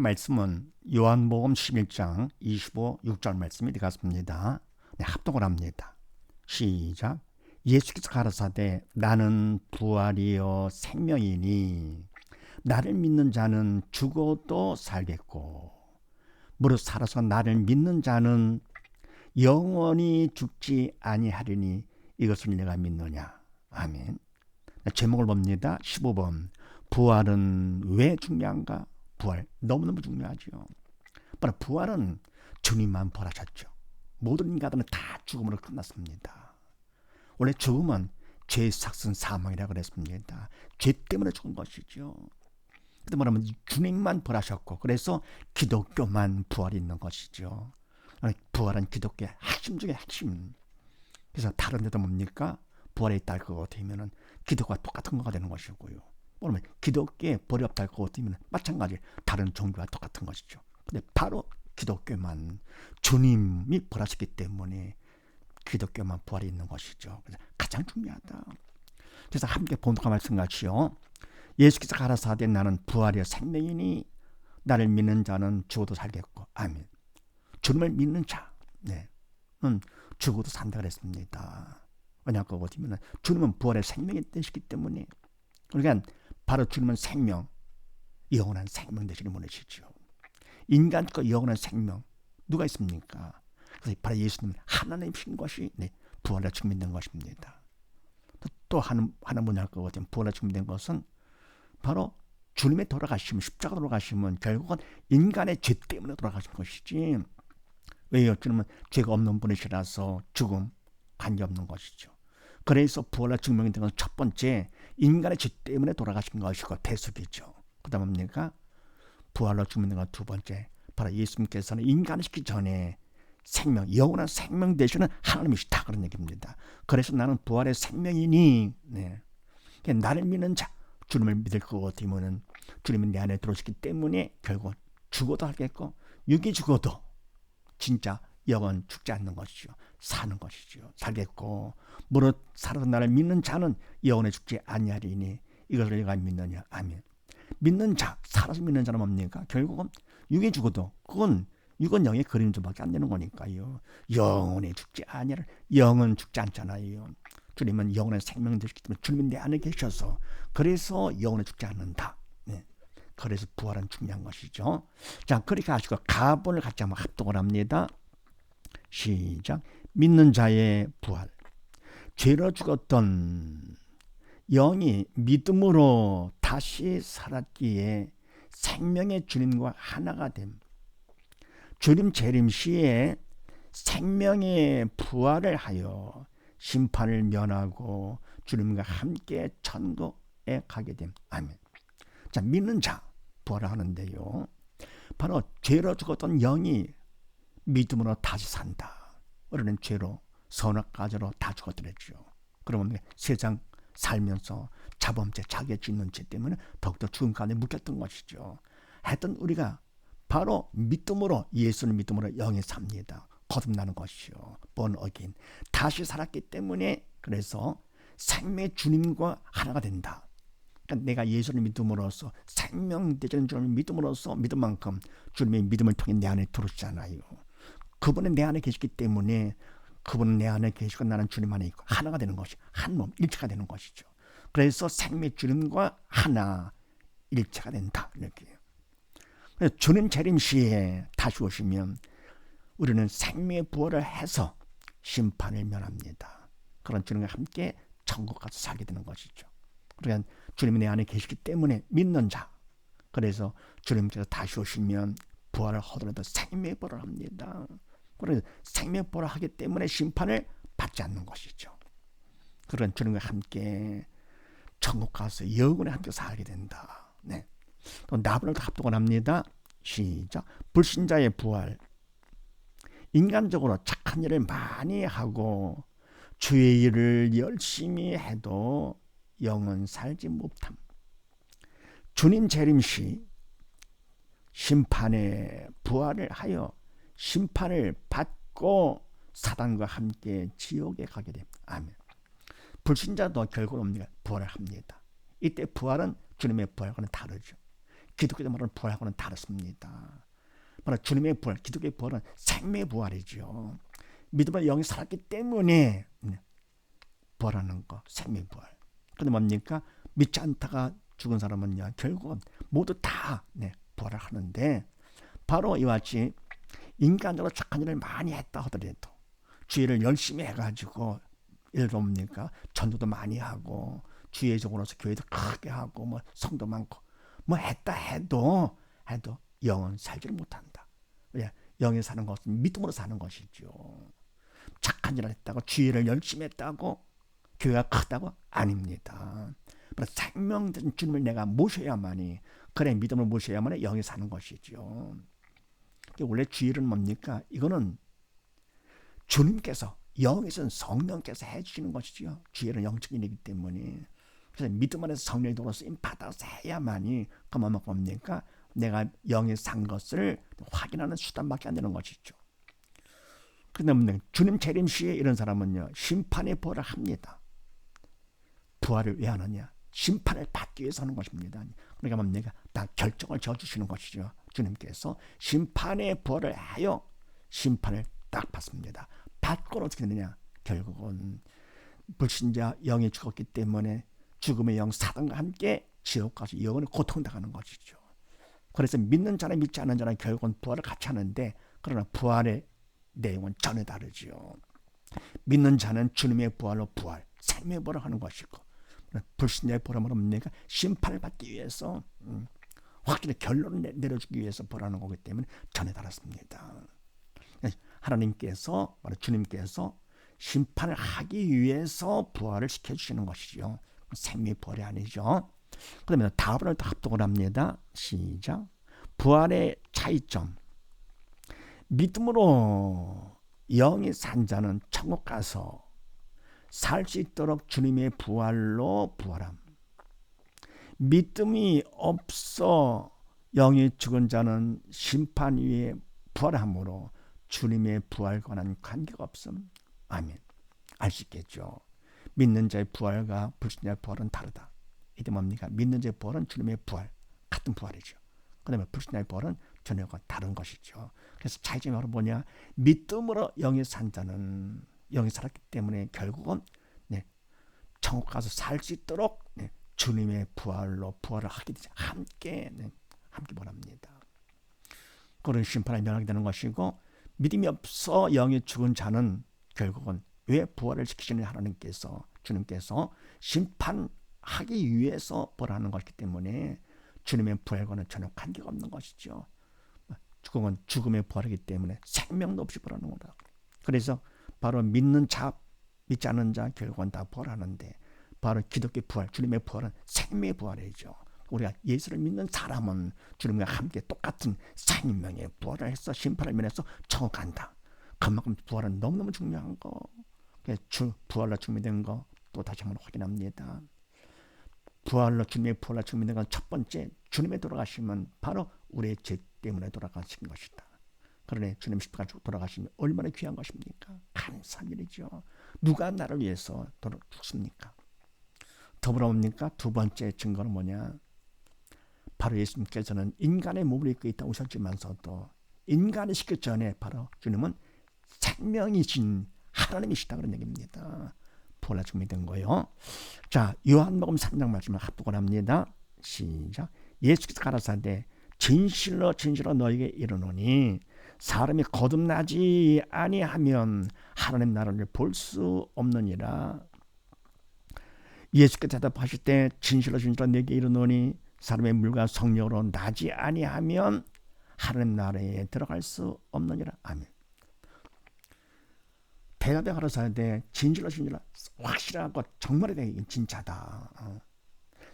말씀은 요한복음 11장 25, 6절 말씀이 되겠습니다. 네, 합독을 합니다. 시작. 예수께서 가라사대 나는 부활이요 생명이니 나를 믿는 자는 죽어도 살겠고 무릇 살아서 나를 믿는 자는 영원히 죽지 아니하리니 이것을 내가 믿느냐. 아멘. 제목을 봅니다. 15번. 부활은 왜 중요한가? 부활 너무너무 중요하죠. 바로 부활은 주님만 부활하셨죠. 모든 인간들은 다 죽음으로 끝났습니다. 원래 죽음은 죄의 삭슨 사망이라고 그랬습니다. 죄 때문에 죽은 것이죠. 그때 말하면 주님만 부활하셨고 그래서 기독교만 부활이 있는 것이죠. 부활은 기독교의 핵심 중에 핵심. 그래서 다른 데도 뭡니까? 부활에 있다 할 것 같으면 기독교와 똑같은 거가 되는 것이고요. 그러면 기독교에 벌이 없다 할 것 같으면 마찬가지 다른 종교와 똑같은 것이죠. 근데 바로 기독교만 주님이 부활하셨기 때문에 기독교만 부활이 있는 것이죠. 그래서 가장 중요하다. 그래서 함께 본독한 말씀 같이요. 예수께서 가라사대 나는 부활이요 생명이니 나를 믿는 자는 죽어도 살겠고 아멘. 주님을 믿는 자는 죽어도 산다 그랬습니다. 왜냐하면 어디면 주님은 부활의 생명이 되시기 때문에 그러니까 바로 주님은 생명, 영원한 생명 되시는 분이시죠. 인간과 영원한 생명 누가 있습니까? 그래서 바로 예수님은 하나님이신 것이 부활에 증명된 것입니다. 또 하나 분야 할 것 같으면 부활에 증명된 것은 바로 주님의 돌아가시면 십자가 돌아가시면 결국은 인간의 죄 때문에 돌아가신 것이지 왜요? 주님은 죄가 없는 분이시라서 죽음 관계없는 것이죠. 그래서 부활로 증명이 된 것은 첫 번째 인간의 죄 때문에 돌아가신 것이고 대속이죠. 그 다음 뭡니까? 부활로 증명된 것 두 번째 바로 예수님께서는 인간을 시키기 전에 생명, 영원한 생명 되시는 하나님이시다 그런 얘기입니다. 그래서 나는 부활의 생명이니 나를 믿는 자 주님을 믿을 것 같으면 주님은 내 안에 들어오시기 때문에 결국 죽어도 하겠고 육이 죽어도 진짜 영원 죽지 않는 것이죠. 사는 것이죠. 살겠고 무릇 살아서 나를 믿는 자는 영원히 죽지 아니하리니 이것을 내가 믿느냐. 아멘. 믿는 자, 살아서 믿는 자는 뭡니까? 결국은 육이 죽어도 그건 육은 영의 그림자밖에 안 되는 거니까요. 영원히 죽지 아니하리. 영은 죽지 않잖아요. 주님은 영원한 생명 되시기 때문에 주님은 내 안에 계셔서 그래서 영원히 죽지 않는다. 그래서 부활은 중요한 것이죠. 자, 그렇게 하시고 가본을 같이 한번 합독을 합니다. 시작. 믿는 자의 부활. 죄로 죽었던 영이 믿음으로 다시 살았기에 생명의 주님과 하나가 됨. 주님 재림 시에 생명의 부활을 하여 심판을 면하고 주님과 함께 천국에 가게 됨. 아멘. 자, 믿는 자 부활을 하는데요. 바로 죄로 죽었던 영이 믿음으로 다시 산다. 우리는 죄로 선악과제로 다 죽어들었죠. 그러면 세상 살면서 자범죄, 자기의 짓는 죄 때문에 더욱더 죽음 가운데 묶였던 것이죠. 하여튼 우리가 바로 믿음으로 예수를 믿음으로 영이 삽니다. 거듭나는 것이죠. born again. 다시 살았기 때문에 그래서 생명의 주님과 하나가 된다. 그러니까 내가 예수를 믿음으로써 생명 되시는 주님을 믿음으로써 믿은 만큼 주님의 믿음을 통해 내 안에 들어오시잖아요. 그분은 내 안에 계시기 때문에 그분은 내 안에 계시고 나는 주님 안에 있고 하나가 되는 것이 한 몸 일체가 되는 것이죠. 그래서 생명의 주님과 하나 일체가 된다 이렇게. 주님 재림 시에 다시 오시면 우리는 생명의 부활을 해서 심판을 면합니다. 그런 주님과 함께 천국 가서 살게 되는 것이죠. 그러니까 주님이 내 안에 계시기 때문에 믿는 자. 그래서 주님께서 다시 오시면 부활을 하더라도 생명의 부활을 합니다. 그래서 생명의 부활을 하기 때문에 심판을 받지 않는 것이죠. 그런 주님과 함께 천국 가서 영원히 함께 살게 된다. 또 나부를 합독을 합니다. 시작. 불신자의 부활. 인간적으로 착한 일을 많이 하고 주의 일을 열심히 해도 영은 살지 못함. 주님 재림시 심판의 부활을 하여 심판을 받고 사단과 함께 지옥에 가게 됩니다. 아멘. 불신자도 결국 옵니다. 부활을 합니다. 이때 부활은 주님의 부활과는 다르죠. 기독교에 말하는 부활하고는 다릅니다. 바로 주님의 부활, 기독교의 부활은 생명의 부활이죠. 믿음으로 영이 살았기 때문에 부활하는 거, 생명의 부활. 그런데 뭡니까? 믿지 않다가 죽은 사람은요, 결국은 모두 다 부활을 하는데, 바로 이와 같이 인간적으로 착한 일을 많이 했다 하더라도 주의를 열심히 해가지고, 예를 들어 뭡니까? 전도도 많이 하고 주의적으로서 교회도 크게 하고 뭐 성도 많고 뭐 했다 해도 영은 살지를 못한다. 왜? 영이 사는 것은 믿음으로 사는 것이죠. 착한 일을 했다고, 주의를 열심히 했다고 교회가 크다고? 아닙니다. 생명된 주님을 내가 모셔야만이, 그래 믿음을 모셔야만이 영이 사는 것이죠. 원래 주의는 뭡니까? 이거는 주님께서, 영에서는 성령께서 해주시는 것이죠. 주의는 영적인 일이기 때문에. 그래서 믿음 안에서 성령이 도로 쓰임 받아서 해야만이, 그만 뭡니까? 내가 영에 산 것을 확인하는 수단밖에 안 되는 것이죠. 그런데 주님 재림 시에 이런 사람은요, 심판의 부활을 합니다. 부활을 왜 하느냐? 심판을 받기 위해서 하는 것입니다. 그러니까 뭡니까? 다 결정을 지어주시는 것이죠. 주님께서 심판의 부활을 하여 심판을 딱 받습니다. 받고 어떻게 되느냐? 결국은 불신자 영이 죽었기 때문에 죽음의 영 사단과 함께 지옥 가서 영원히 고통당하는 것이죠. 그래서 믿는 자나 믿지 않는 자는 결국은 부활을 같이 하는데, 그러나 부활의 내용은 전혀 다르죠. 믿는 자는 주님의 부활로 부활, 생명의 부활을 하는 것이고, 불신자의 부활은 뭡니까? 심판을 받기 위해서, 확실히 결론을 내려주기 위해서 부활하는 거기 때문에 전혀 다릅니다. 하나님께서, 바로 주님께서 심판을 하기 위해서 부활을 시켜주시는 것이죠. 생명의 부활이 아니죠. 그러면 다음으로 합독을 합니다. 시작. 부활의 차이점. 믿음으로 영이 산 자는 천국 가서 살 수 있도록 주님의 부활로 부활함. 믿음이 없어 영이 죽은 자는 심판 위에 부활함으로 주님의 부활과는 관계가 없음. 아멘. 알 수 있겠죠. 믿는 자의 부활과 불신자의 부활은 다르다. 이게 뭡니까? 믿는 자의 부활은 주님의 부활, 같은 부활이죠. 그다음에 불신자의 부활은 전혀 다른 것이죠. 그래서 차이점이 바로 뭐냐? 믿음으로 영이 산 자는, 영이 살았기 때문에 결국은 천국 가서 살 수 있도록 주님의 부활로 부활을 하게 되죠. 함께 부활합니다. 그런 심판에 면하게 되는 것이고, 믿음이 없어 영이 죽은 자는 결국은 왜 부활을 시키시느냐? 하나님께서, 주님께서 심판하기 위해서 부활하는 것이기 때문에 주님의 부활과는 전혀 관계가 없는 것이죠. 죽음은 죽음의 부활이기 때문에 생명도 없이 부활하는 거다. 그래서 바로 믿는 자, 믿지 않는 자 결국은 다 부활하는데, 바로 기독교의 부활, 주님의 부활은 생명의 부활이죠. 우리가 예수를 믿는 사람은 주님과 함께 똑같은 생명의 부활을 해서 심판을 면해서 천국 간다. 그만큼 부활은 너무너무 중요한 거. 부활로 증명된 거 또 다시 한번 확인합니다. 부활로, 주님의 부활로 증명된 건 첫 번째, 주님의 돌아가심은 바로 우리의 죄 때문에 돌아가신 것이다. 그러니 주님 십자가에 돌아가심이 얼마나 귀한 것입니까? 감사한 일이죠. 누가 나를 위해서 죽습니까? 더불어 옵니까? 두 번째 증거는 뭐냐? 바로 예수님께서는 인간의 몸을 입고 있다 오셨지만서도 인간이 시기 전에 바로 주님은 생명이신 하나님이시다, 그런 얘기입니다. 부활로 증명된 거예요. 자, 요한복음 3장 말씀을 합독을 합니다. 시작. 예수께서 가라사대 진실로 진실로 너에게 이르노니 사람이 거듭나지 아니하면 하나님 나라를 볼 수 없느니라. 예수께서 대답하실 때 진실로 진실로 너에게 이르노니 사람의 물과 성령으로 나지 아니하면 하나님 나라에 들어갈 수 없느니라. 아멘. 대답에 가라사대 진실로 진실로 확실하고 정말에 대해 진짜다.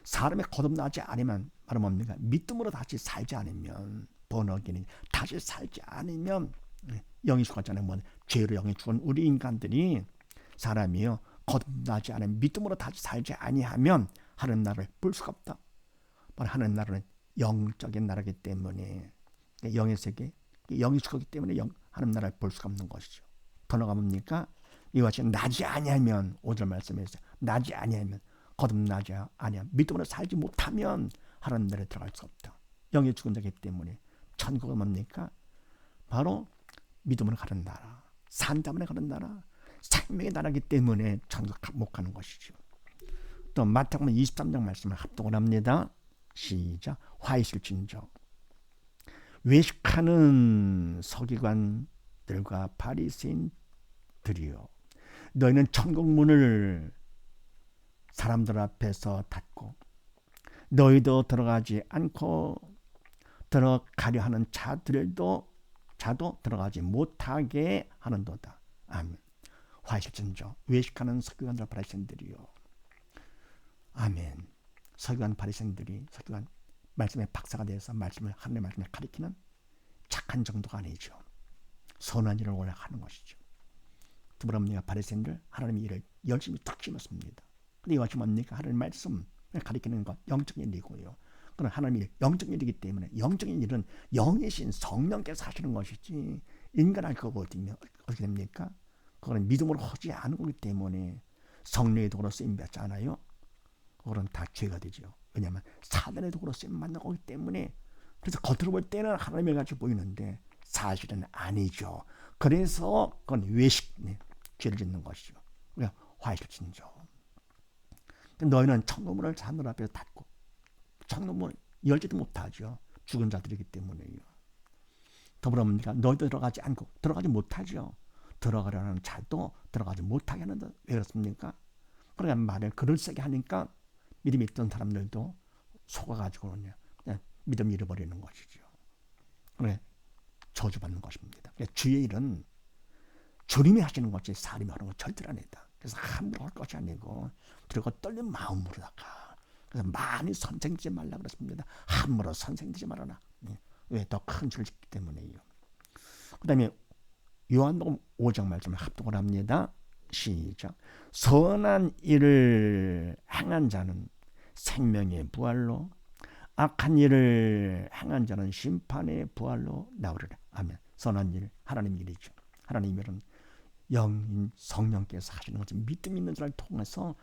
사람이 거듭나지 않으면 바로 뭡니까? 믿음으로 다시 살지 않으면, 번역기는 다시 살지 않으면, 영이 죽었잖아요. 뭐 죄로 영이 죽은 우리 인간들이, 사람이요 거듭나지 않으면, 믿음으로 다시 살지 아니하면 하나님 나라를 볼 수가 없다. 바로 하나님 나라는 영적인 나라이기 때문에, 영의 세계, 영이 죽었기 때문에 하나님 나라를 볼 수가 없는 것이죠. 번호가 뭡니까? 이와 같이 나지 아니하면, 5절 말씀에서 나지 아니하면, 거듭나지 아니하면, 믿음으로 살지 못하면 하나님 나라에 들어갈 수 없다. 영의 죽은 자이기 때문에 천국은 뭡니까? 바로 믿음으로 가는 나라, 산자문에 가는 나라, 생명의 나라이기 때문에 천국 못 가는 것이죠. 또 마태복음 23장 말씀을 합독을 합니다. 시작. 화 있을진저 외식하는 서기관들과 바리새인들이여, 너희는 천국 문을 사람들 앞에서 닫고 너희도 들어가지 않고 들어가려 하는 자도 들어가지 못하게 하는도다. 아멘. 화이실진저 외식하는 서기관들 바리새인들이요. 아멘. 서기관 바리새인들이 서기관 말씀의 박사가 되어서 하나님의 말씀을 가리키는 착한 정도가 아니죠. 선한 일을 원래 하는 것이죠. 두부람니가 바리새인들 하나님의 일을 열심히 탁 심었습니다. 근데 이것이 뭡니까? 하나님의 말씀을 가리키는 것, 영적인 일이고요. 그건 하나님의 영적인 일이기 때문에 영적인 일은 영이신 성령께서 하시는 것이지 인간할 거거든요. 어떻게 됩니까? 그거는 믿음으로 하지 않은 거기 때문에 성령의 도구로 쓰임받지 않아요. 그거는 다 죄가 되죠. 왜냐하면 사단의 도구로 쓰임받는 거기 때문에. 그래서 겉으로 볼 때는 하나님의 같이 보이는데 사실은 아니죠. 그래서 그건 외식, 죄를 짓는 것이죠. 그러니까 화이실진저 너희는 천국문을 하늘 앞에서 닫고 천국문 열지도 못하죠. 죽은 자들이기 때문에요. 더불어니까 너희도 들어가지 않고 들어가지 못하죠. 들어가려는 자도 들어가지 못하게 하는데 왜 그렇습니까? 그러니까 말을 글을 세게 하니까 믿음이 있던 사람들도 속아가지고 그냥 믿음 잃어버리는 것이죠. 그래 저주받는 것입니다. 그러니까 주의 일은 주님이 하시는 것이 사람이 하는 건 절대 아니다. 그래서 함부로 할 것이 아니고 그리고 떨린 마음으로다가 그래서 많이 선생되지 말라 그랬습니다. 함부로 선생되지 말아라. 왜? 더 큰 죄를 짓기 때문에요. 그 다음에 요한복음 5장 말씀을 합독을 합니다. 시작. 선한 일을 행한 자는 생명의 부활로 악한 일을 행한 자는 심판의 부활로 나오리라. 아멘. 선한 일, 하나님 일이죠. 하나님 일은 영인 성령께서 하시는 것이 믿음 있는 자를 통해서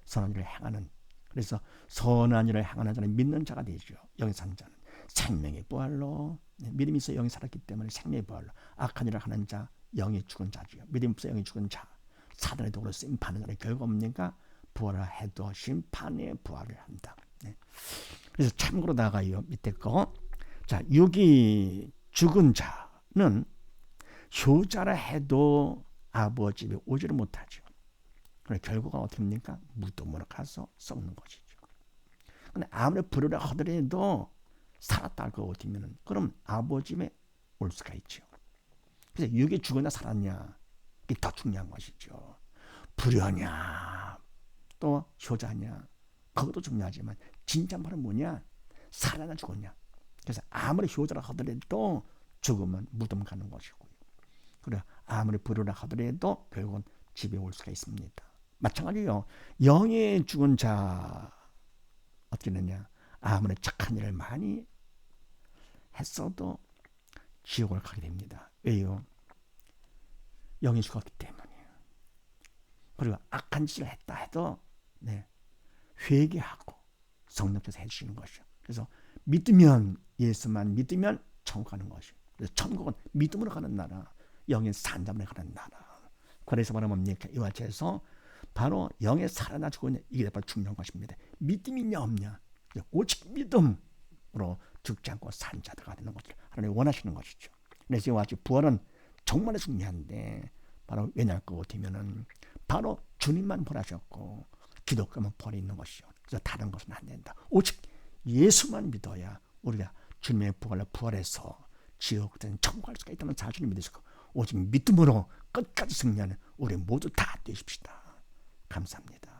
선한 일을 행하는, 그래서 선한 일을 행하는 자는 믿는 자가 되죠. 영이 산 자는 생명의 부활로, 믿음이 있어 영이 살았기 때문에 생명의 부활로, 악한 일을 하는 자 영이 죽은 자죠. 믿음이 없어 영이 죽은 자, 사단의 도구로 쓰임 받는 자는 결과 없는가? 부활을 해도 심판의 부활을 한다. 그래서 참고로다가요 밑에 거, 자 여기 죽은 자는 효자라 해도 아버지 집에 오지를 못하죠. 그래 결과가 어떻게 됩니까? 무덤으로 가서 썩는 것이죠. 근데 아무리 부르려 하더라도 살았다 할 거 어디면은 그럼 아버지 집에 올 수가 있죠. 그래서 여기 죽었냐 살았냐 이게 더 중요한 것이죠. 불효냐 또 효자냐 그것도 중요하지만 진짜 말은 뭐냐? 살아나 죽었냐? 그래서 아무리 효자라 하더라도 죽으면 무덤 가는 것이고요. 그래 아무리 불효라 하더라도 결국은 집에 올 수가 있습니다. 마찬가지요. 영의 죽은 자 어떻게 되냐? 아무리 착한 일을 많이 했어도 지옥을 가게 됩니다. 왜요? 영이 죽었기 때문이에요. 그리고 악한 짓을 했다 해도 회개하고 성령께서 해주시는 것이죠. 그래서 믿으면 예수만 믿으면 천국 가는 것이죠. 그래서 천국은 믿음으로 가는 나라, 영의 산자문에 가는 나라. 그래서 말하면 뭡니까? 이와 같이해서 바로 영의 살아나 죽었냐 이게 바로 중요한 것입니다. 믿음이 있냐 없냐 오직 믿음으로 죽지 않고 산 자들가 되는 것을 하나님이 원하시는 것이죠. 그래서 이와 같이 부활은 정말 중요한데 바로 왜냐할 거 같으면은 바로 주님만 부활하셨고 기독교만 부활이 있는 것이죠. 그래서 다른 것은 안 된다. 오직 예수만 믿어야 우리가 주님의 부활로 부활해서 지옥된 천국 갈 수가 있다는 사실을 믿으시고 오직 믿음으로 끝까지 승리하는 우리 모두 다 되십시다. 감사합니다.